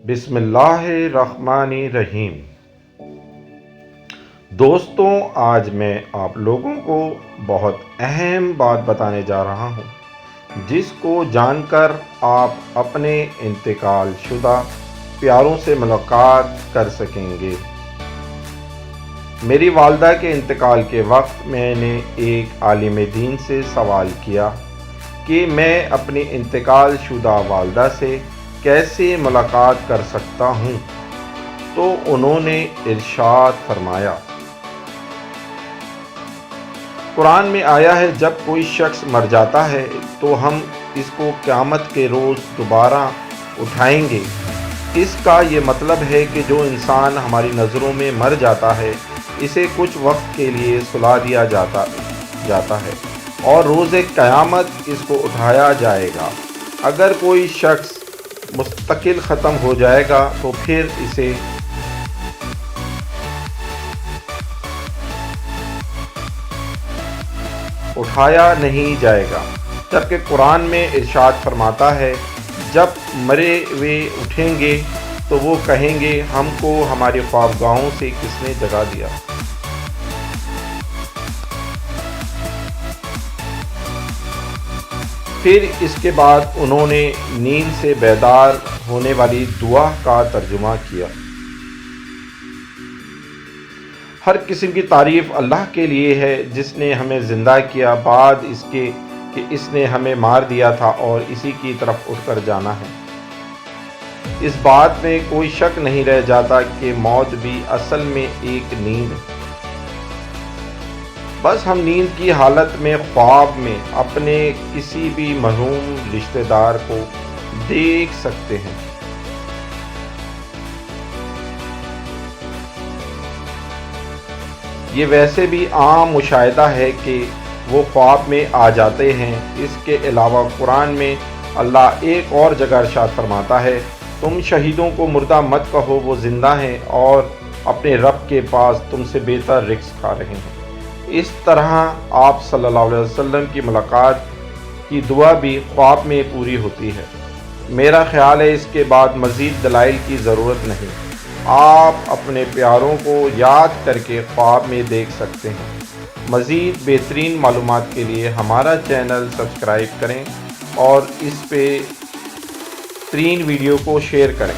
بسم اللہ الرحمن الرحیم۔ دوستوں، آج میں آپ لوگوں کو بہت اہم بات بتانے جا رہا ہوں، جس کو جان کر آپ اپنے انتقال شدہ پیاروں سے ملاقات کر سکیں گے۔ میری والدہ کے انتقال کے وقت میں نے ایک عالم دین سے سوال کیا کہ میں اپنی انتقال شدہ والدہ سے کیسے ملاقات کر سکتا ہوں، تو انہوں نے ارشاد فرمایا، قرآن میں آیا ہے جب کوئی شخص مر جاتا ہے تو ہم اس کو قیامت کے روز دوبارہ اٹھائیں گے۔ اس کا یہ مطلب ہے کہ جو انسان ہماری نظروں میں مر جاتا ہے اسے کچھ وقت کے لیے سلا دیا جاتا ہے اور روز قیامت اس کو اٹھایا جائے گا۔ اگر کوئی شخص مستقل ختم ہو جائے گا تو پھر اسے اٹھایا نہیں جائے گا، جبکہ قرآن میں ارشاد فرماتا ہے جب مرے ہوئے اٹھیں گے تو وہ کہیں گے ہم کو ہماری خوابگاہوں سے کس نے جگا دیا۔ پھر اس کے بعد انہوں نے نیند سے بیدار ہونے والی دعا کا ترجمہ کیا۔ ہر قسم کی تعریف اللہ کے لیے ہے جس نے ہمیں زندہ کیا بعد اس کے کہ اس نے ہمیں مار دیا تھا اور اسی کی طرف اٹھ کر جانا ہے۔ اس بات میں کوئی شک نہیں رہ جاتا کہ موت بھی اصل میں ایک نیند ہے۔ بس ہم نیند کی حالت میں خواب میں اپنے کسی بھی مرحوم رشتہ دار کو دیکھ سکتے ہیں۔ یہ ویسے بھی عام مشاہدہ ہے کہ وہ خواب میں آ جاتے ہیں۔ اس کے علاوہ قرآن میں اللہ ایک اور جگہ ارشاد فرماتا ہے، تم شہیدوں کو مردہ مت کہو، وہ زندہ ہیں اور اپنے رب کے پاس تم سے بہتر رزق کھا رہے ہیں۔ اس طرح آپ صلی اللہ علیہ وسلم کی ملاقات کی دعا بھی خواب میں پوری ہوتی ہے۔ میرا خیال ہے اس کے بعد مزید دلائل کی ضرورت نہیں، آپ اپنے پیاروں کو یاد کر کے خواب میں دیکھ سکتے ہیں۔ مزید بہترین معلومات کے لیے ہمارا چینل سبسکرائب کریں اور اس پہ ترین ویڈیو کو شیئر کریں۔